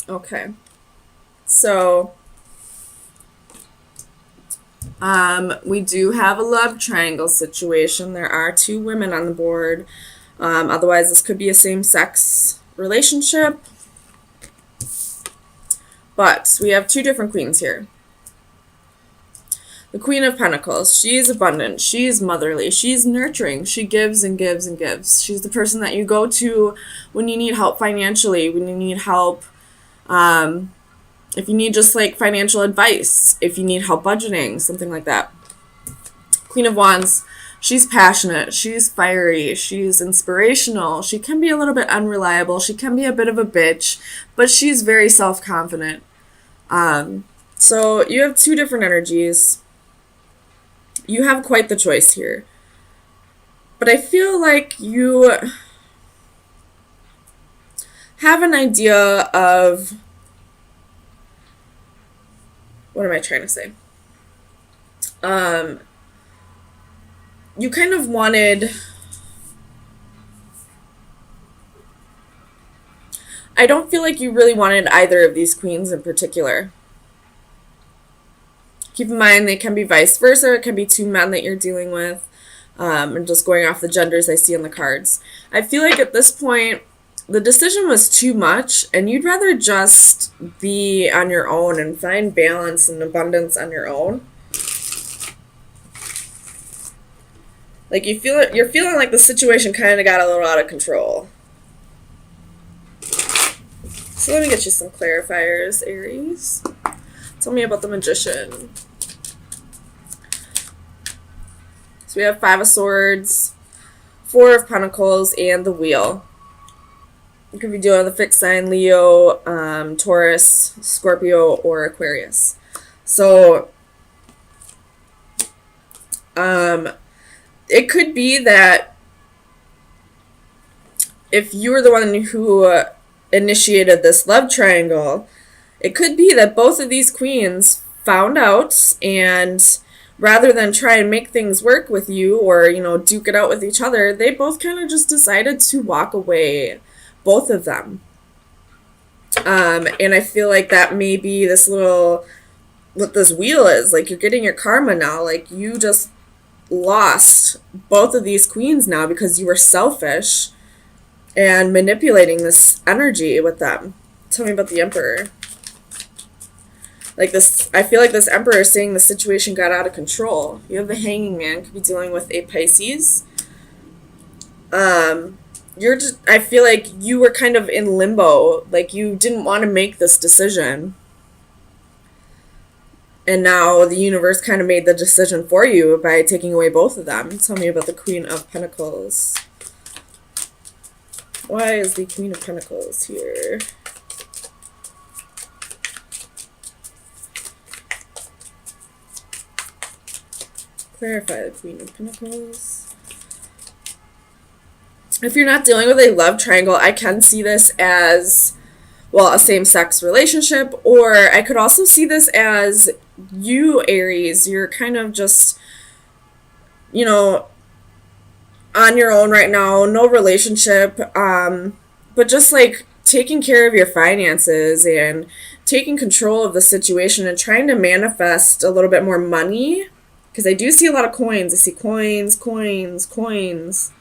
Okay. So, we do have a love triangle situation. There are two women on the board. Otherwise, this could be a same-sex relationship. But we have two different queens here. The Queen of Pentacles, she's abundant, she's motherly, she's nurturing, she gives and gives and gives. She's the person that you go to when you need help financially, when you need help, if you need just like financial advice, if you need help budgeting, something like that. Queen of Wands, she's passionate, she's fiery, she's inspirational, she can be a little bit unreliable, she can be a bit of a bitch, but she's very self-confident. So you have two different energies. You have quite the choice here. But I feel like you have an idea of, what am I trying to say? You kind of wanted, I don't feel like you really wanted either of these queens in particular. Keep in mind, they can be vice versa. It can be two men that you're dealing with. And just going off the genders I see on the cards. I feel like at this point, the decision was too much, and you'd rather just be on your own and find balance and abundance on your own. Like you're feeling like the situation kind of got a little out of control. So let me get you some clarifiers, Aries. Tell me about the Magician. So we have Five of Swords, Four of Pentacles, and the Wheel. You could be dealing with a fixed sign, Leo, Taurus, Scorpio, or Aquarius. So, it could be that if you were the one who initiated this love triangle, it could be that both of these queens found out, and rather than try and make things work with you or, duke it out with each other, they both kind of just decided to walk away, both of them. And I feel like that may be what this wheel is. Like, you're getting your karma now. Like, you just lost both of these queens now because you were selfish and manipulating this energy with them. Tell me about the Emperor. Like this, I feel like this Emperor is saying the situation got out of control. You have the Hanging Man, could be dealing with a Pisces. I feel like you were kind of in limbo. Like, you didn't want to make this decision. And now the universe kind of made the decision for you by taking away both of them. Tell me about the Queen of Pentacles. Why is the Queen of Pentacles here? Clarify the Queen of Pentacles. If you're not dealing with a love triangle, I can see this as, well, a same-sex relationship, or I could also see this as you, Aries. You're kind of just, on your own right now, no relationship, but just like taking care of your finances and taking control of the situation and trying to manifest a little bit more money. Because I do see a lot of coins. I see coins, coins, coins.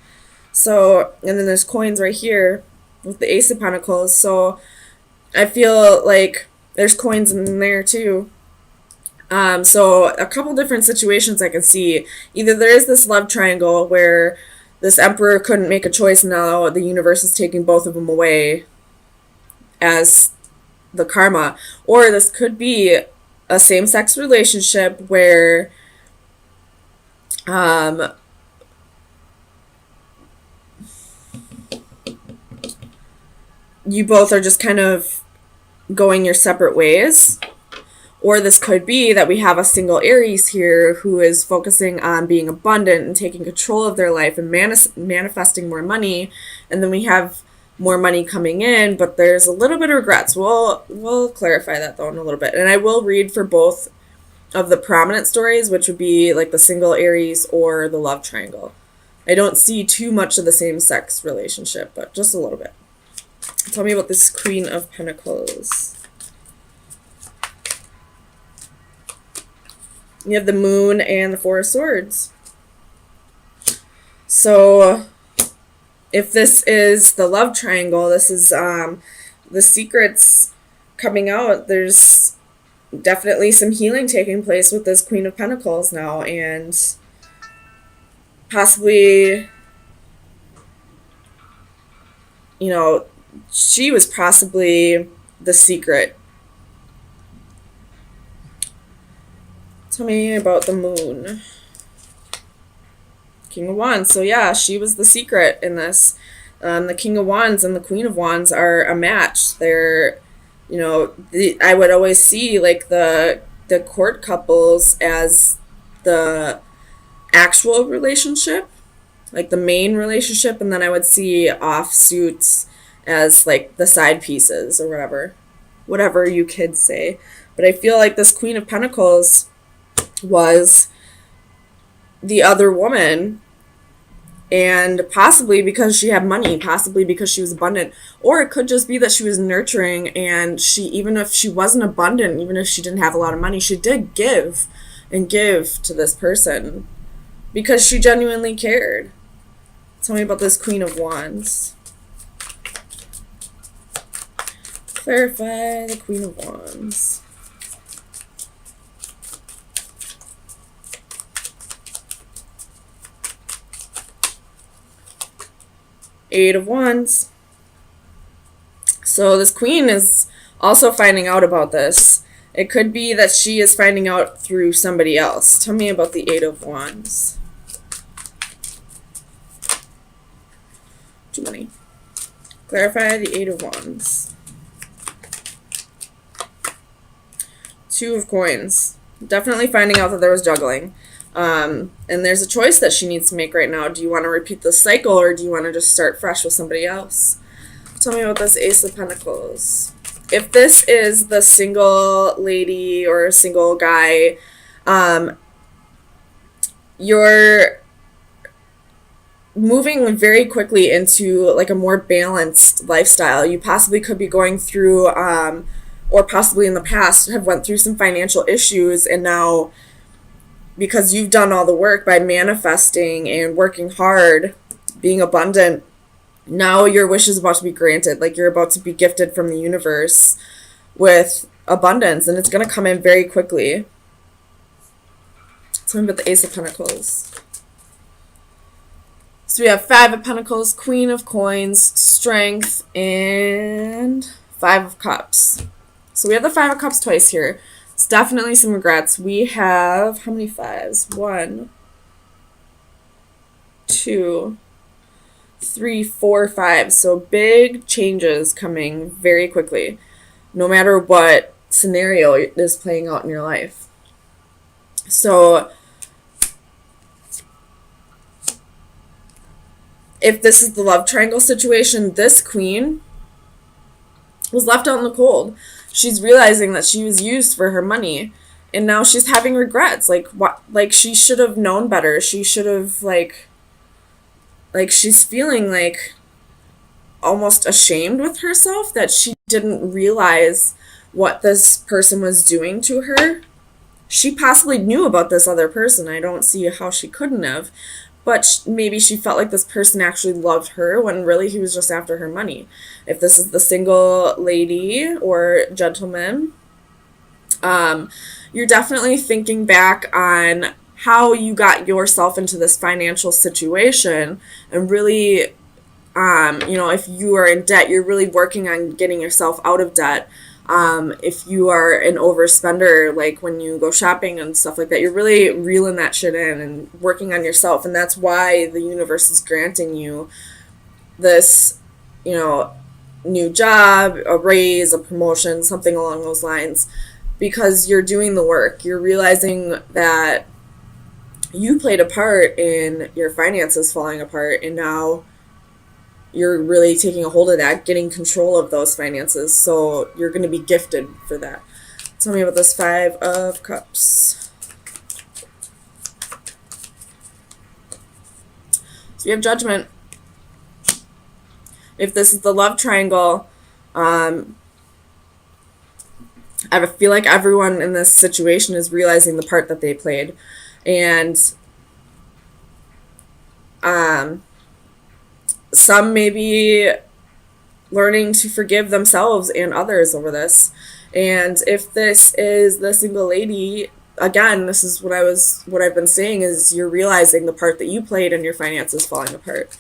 So, and then there's coins right here with the Ace of Pentacles. So I feel like there's coins in there too. So a couple different situations I can see. Either there is this love triangle where this Emperor couldn't make a choice, and now the universe is taking both of them away as the karma. Or this could be a same-sex relationship where you both are just kind of going your separate ways. Or this could be that we have a single Aries here who is focusing on being abundant and taking control of their life and manifesting more money. And then we have more money coming in, but there's a little bit of regrets. We'll clarify that though in a little bit. And I will read for both of the prominent stories, which would be like the single Aries or the love triangle. I don't see too much of the same-sex relationship, but just a little bit. Tell me about this Queen of Pentacles. You have the Moon and the Four of Swords. So if this is the love triangle, this is the secrets coming out. There's definitely some healing taking place with this Queen of Pentacles now, and possibly, you know, she was possibly the secret. Tell me about the Moon. King of Wands. So yeah, she was the secret in this. The King of Wands and the Queen of Wands are a match. They're, I would always see like the court couples as the actual relationship, like the main relationship, and then I would see offsuits as like the side pieces or whatever you kids say. But I feel like this Queen of Pentacles was the other woman, and possibly because she had money, possibly because she was abundant, or it could just be that she was nurturing, and she, even if she wasn't abundant, even if she didn't have a lot of money, she did give and give to this person because she genuinely cared. Tell me about this Queen of Wands. Clarify the Queen of Wands. Eight of Wands. So this queen is also finding out about this. It could be that she is finding out through somebody else. Tell me about the Eight of Wands. Too many. Clarify the Eight of Wands. Two of Coins. Definitely finding out that there was juggling. And there's a choice that she needs to make right now. Do you want to repeat the cycle, or do you want to just start fresh with somebody else? Tell me about this Ace of Pentacles. If this is the single lady or a single guy, you're moving very quickly into like a more balanced lifestyle. You possibly could be going through, or possibly in the past have went through some financial issues, and now, because you've done all the work by manifesting and working hard, being abundant, now your wish is about to be granted. Like, you're about to be gifted from the universe with abundance, and it's going to come in very quickly. Tell me about the Ace of Pentacles. So we have Five of Pentacles, Queen of Coins, Strength, and Five of Cups. So we have the Five of Cups twice here. It's definitely some regrets. We have, how many fives? 1, 2, 3, 4, 5. So big changes coming very quickly, no matter what scenario is playing out in your life. So if this is the love triangle situation, this queen was left out in the cold. She's realizing that she was used for her money, and now she's having regrets. Like, what? Like, she should have known better. She should have, like she's feeling like almost ashamed with herself that she didn't realize what this person was doing to her. She possibly knew about this other person. I don't see how she couldn't have. But maybe she felt like this person actually loved her when really he was just after her money. If this is the single lady or gentleman, you're definitely thinking back on how you got yourself into this financial situation, and really, if you are in debt, you're really working on getting yourself out of debt. If you are an overspender, like when you go shopping and stuff like that, you're really reeling that shit in and working on yourself. And that's why the universe is granting you this, new job, a raise, a promotion, something along those lines, because you're doing the work. You're realizing that you played a part in your finances falling apart, and now you're really taking a hold of that, getting control of those finances. So you're going to be gifted for that. Tell me about this Five of Cups. So you have Judgment. If this is the love triangle, I feel like everyone in this situation is realizing the part that they played. And some may be learning to forgive themselves and others over this. And if this is the single lady, again, this is what I've been saying is you're realizing the part that you played in your finances falling apart.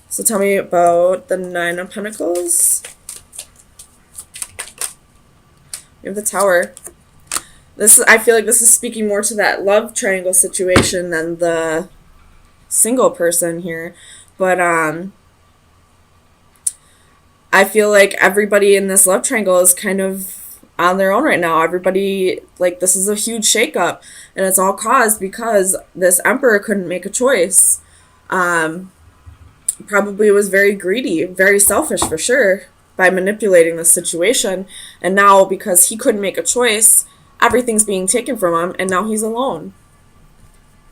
So tell me about the Nine of Pentacles. You have the Tower. I feel like this is speaking more to that love triangle situation than the single person here. But I feel like everybody in this love triangle is kind of on their own right now. Everybody, like, this is a huge shakeup, and it's all caused because this Emperor couldn't make a choice. Probably was very greedy, very selfish for sure, by manipulating the situation. And now, because he couldn't make a choice, everything's being taken from him, and now he's alone.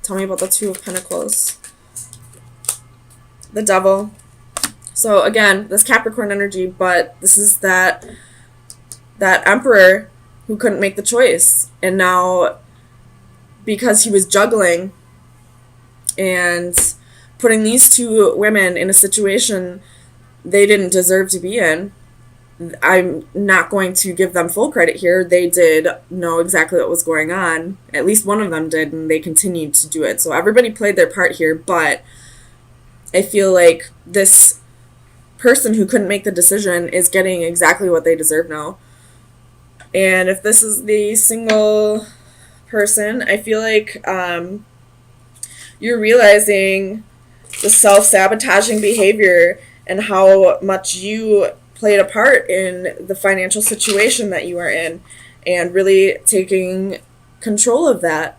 Tell me about the Two of Pentacles. The Devil. So again, this Capricorn energy, but this is that Emperor who couldn't make the choice. And now, because he was juggling and putting these two women in a situation they didn't deserve to be in, I'm not going to give them full credit here. They did know exactly what was going on. At least one of them did, and they continued to do it. So everybody played their part here, but I feel like this person who couldn't make the decision is getting exactly what they deserve now. And if this is the single person, I feel like you're realizing the self-sabotaging behavior and how much you played a part in the financial situation that you are in, and really taking control of that.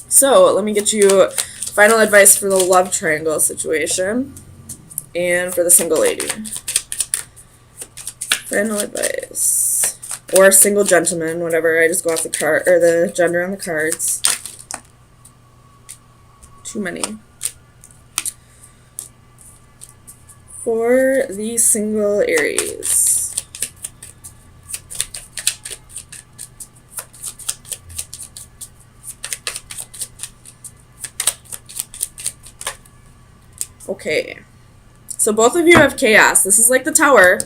So let me get you final advice for the love triangle situation and for the single lady. Final advice. Or single gentleman, whatever. I just go off the card, or the gender on the cards. Too many. For the single Aries. Okay. So both of you have chaos. This is like the Tower.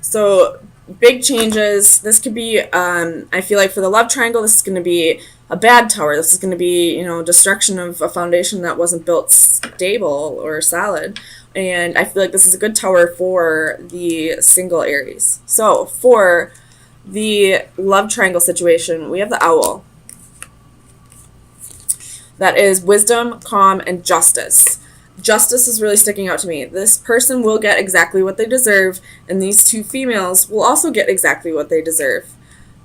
So big changes. This could be, I feel like for the love triangle, this is going to be a bad Tower. This is going to be, destruction of a foundation that wasn't built stable or solid. And I feel like this is a good Tower for the single Aries. So for the love triangle situation, we have the Owl. That is wisdom, calm, and justice. Justice is really sticking out to me. This person will get exactly what they deserve, and these two females will also get exactly what they deserve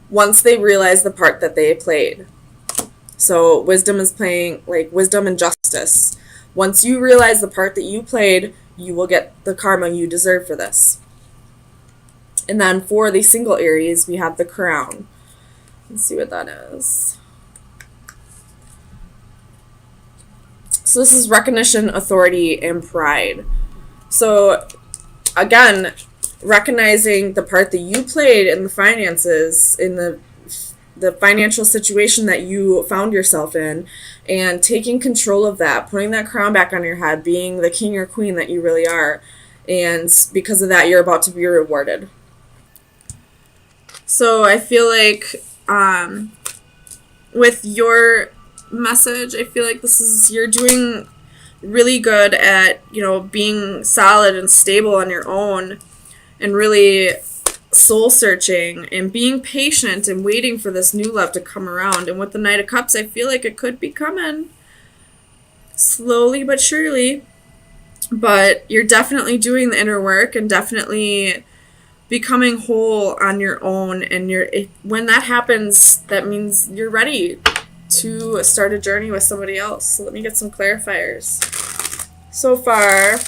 once they realize the part that they played. So wisdom is playing, like, wisdom and justice. Once you realize the part that you played, you will get the karma you deserve for this. And then for the single Aries, we have the Crown. Let's see what that is. So this is recognition, authority, and pride. So again, recognizing the part that you played in the finances, in the financial situation that you found yourself in, and taking control of that, putting that crown back on your head, being the king or queen that you really are. And because of that, you're about to be rewarded. So I feel like with your message, I feel like you're doing really good at, being solid and stable on your own, and really soul searching and being patient and waiting for this new love to come around. And with the Knight of Cups, I feel like it could be coming slowly but surely. But you're definitely doing the inner work and definitely becoming whole on your own. And when that happens, that means you're ready to start a journey with somebody else. So let me get some clarifiers. So far,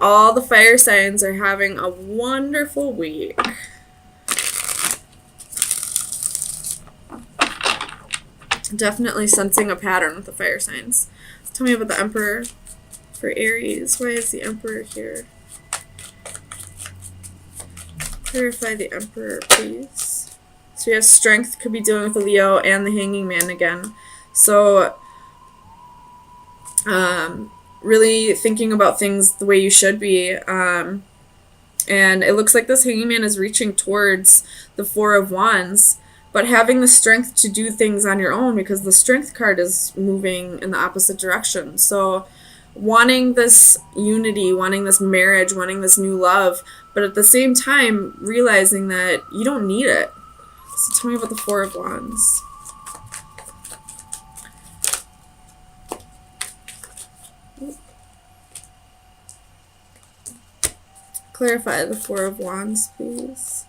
all the fire signs are having a wonderful week. Definitely sensing a pattern with the fire signs. Tell me about the Emperor for Aries. Why is the Emperor here? Clarify the Emperor, please. So we have Strength, could be dealing with the Leo, and the Hanging Man again. So, really thinking about things the way you should be. And it looks like this Hanging Man is reaching towards the Four of Wands, but having the strength to do things on your own, because the Strength card is moving in the opposite direction. So wanting this unity, wanting this marriage, wanting this new love, but at the same time realizing that you don't need it. So tell me about the Four of Wands. Clarify the Four of Wands, please.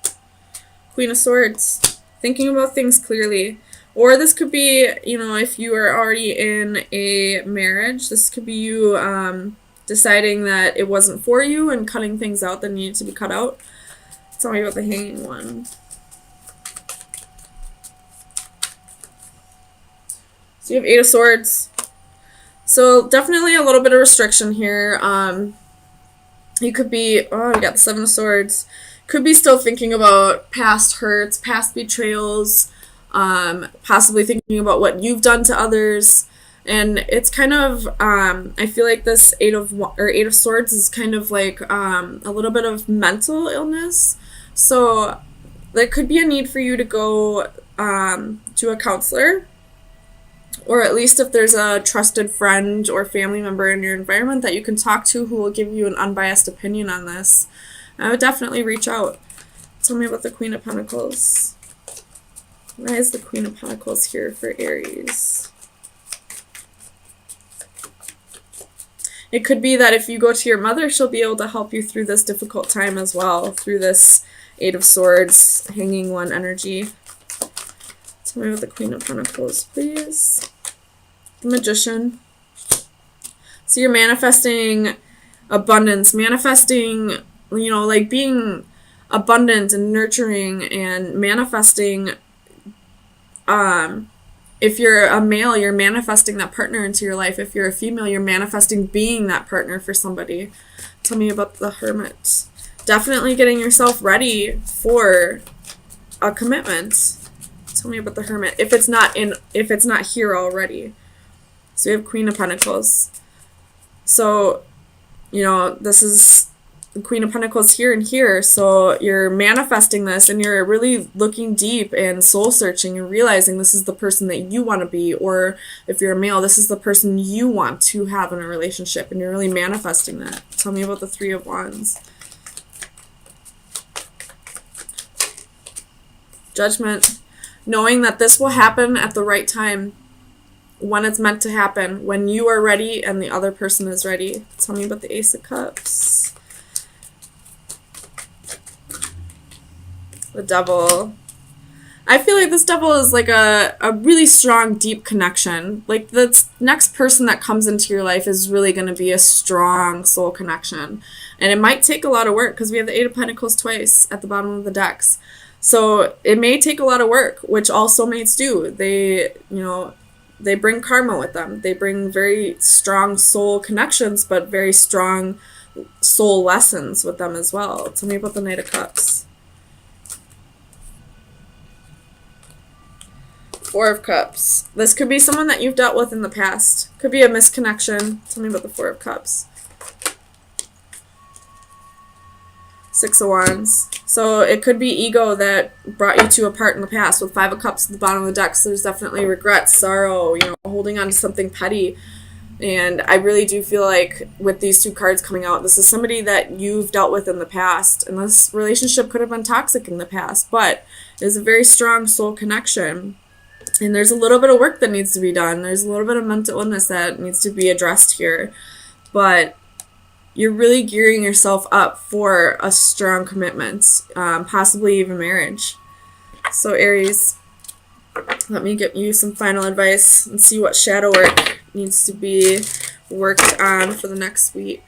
Queen of Swords. Thinking about things clearly. Or this could be, you know, if you are already in a marriage, this could be you deciding that it wasn't for you and cutting things out that needed to be cut out. Tell me about the Hanging one. So you have Eight of Swords. So definitely a little bit of restriction here. You could be, oh, you got the Seven of Swords. Could be still thinking about past hurts, past betrayals, possibly thinking about what you've done to others. And it's kind of, I feel like this Eight of Swords is kind of like a little bit of mental illness. So there could be a need for you to go to a counselor, or at least if there's a trusted friend or family member in your environment that you can talk to who will give you an unbiased opinion on this. I would definitely reach out. Tell me about the Queen of Pentacles. Why is the Queen of Pentacles here for Aries? It could be that if you go to your mother, she'll be able to help you through this difficult time as well, through this Eight of Swords, Hanging One energy. Tell me about the Queen of Pentacles, please. The Magician. So you're manifesting abundance, manifesting, you know, like being abundant and nurturing and manifesting. If you're a male, you're manifesting that partner into your life. If you're a female, you're manifesting being that partner for somebody. Tell me about the Hermit. Definitely getting yourself ready for a commitment. Tell me about the Hermit. If it's not here already. So we have Queen of Pentacles. So, you know, this is the Queen of Pentacles here and here. So you're manifesting this and you're really looking deep and soul searching and realizing this is the person that you want to be. Or if you're a male, this is the person you want to have in a relationship, and you're really manifesting that. Tell me about the Three of Wands. Judgment. Knowing that this will happen at the right time, when it's meant to happen, when you are ready and the other person is ready. Tell me about the Ace of Cups. The Devil. I feel like this Devil is like a really strong, deep connection. Like the next person that comes into your life is really going to be a strong soul connection. And it might take a lot of work because we have the Eight of Pentacles twice at the bottom of the decks. So it may take a lot of work, which all soulmates do. They bring karma with them. They bring very strong soul connections, but very strong soul lessons with them as well. Tell me about the Knight of Cups. Four of Cups. This could be someone that you've dealt with in the past. Could be a misconnection. Tell me about the Four of Cups. Six of Wands. So it could be ego that brought you to a part in the past. With Five of Cups at the bottom of the deck, so there's definitely regret, sorrow, you know, holding on to something petty. And I really do feel like with these two cards coming out, this is somebody that you've dealt with in the past. And this relationship could have been toxic in the past, but it is a very strong soul connection. And there's a little bit of work that needs to be done. There's a little bit of mental illness that needs to be addressed here. But you're really gearing yourself up for a strong commitment, possibly even marriage. So Aries, let me give you some final advice and see what shadow work needs to be worked on for the next week.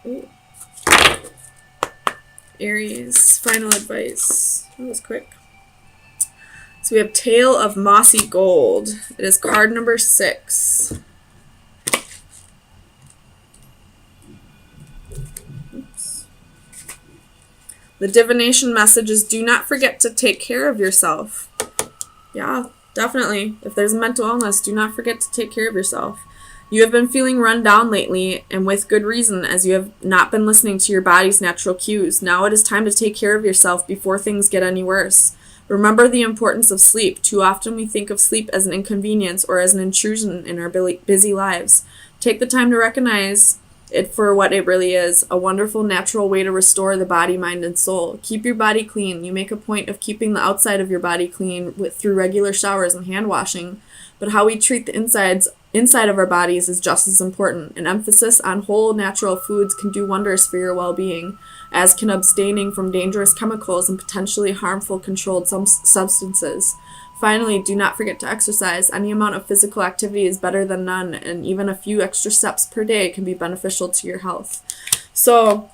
Ooh. Aries, final advice. That was quick. So we have Tale of Mossy Gold. It is card number 6. Oops. The divination message is do not forget to take care of yourself. Yeah, definitely. If there's a mental illness, do not forget to take care of yourself. You have been feeling run down lately, and with good reason, as you have not been listening to your body's natural cues. Now it is time to take care of yourself before things get any worse. Remember the importance of sleep. Too often we think of sleep as an inconvenience or as an intrusion in our busy lives. Take the time to recognize it for what it really is, a wonderful natural way to restore the body, mind, and soul. Keep your body clean. You make a point of keeping the outside of your body clean through regular showers and hand washing, but how we treat the inside of our bodies is just as important. An emphasis on whole natural foods can do wonders for your well-being, as can abstaining from dangerous chemicals and potentially harmful controlled substances. Finally, do not forget to exercise. Any amount of physical activity is better than none, and even a few extra steps per day can be beneficial to your health. So,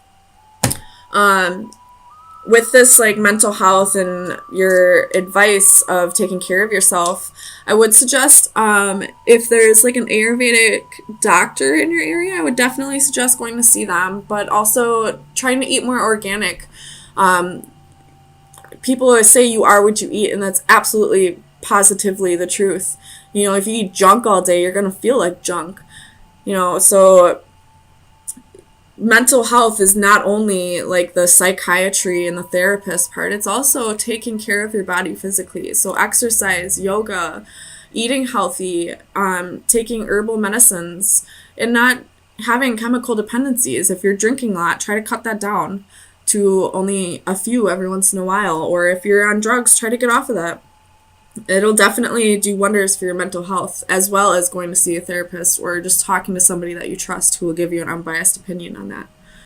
with this like mental health and your advice of taking care of yourself, I would suggest if there's like an Ayurvedic doctor in your area, I would definitely suggest going to see them, but also trying to eat more organic. People always say you are what you eat, and that's absolutely positively the truth. You know, if you eat junk all day, you're going to feel like junk. You know, so mental health is not only like the psychiatry and the therapist part, it's also taking care of your body physically. So exercise, yoga, eating healthy, taking herbal medicines, and not having chemical dependencies. If you're drinking a lot, try to cut that down to only a few every once in a while. Or if you're on drugs, try to get off of that. It'll definitely do wonders for your mental health, as well as going to see a therapist or just talking to somebody that you trust who will give you an unbiased opinion on that.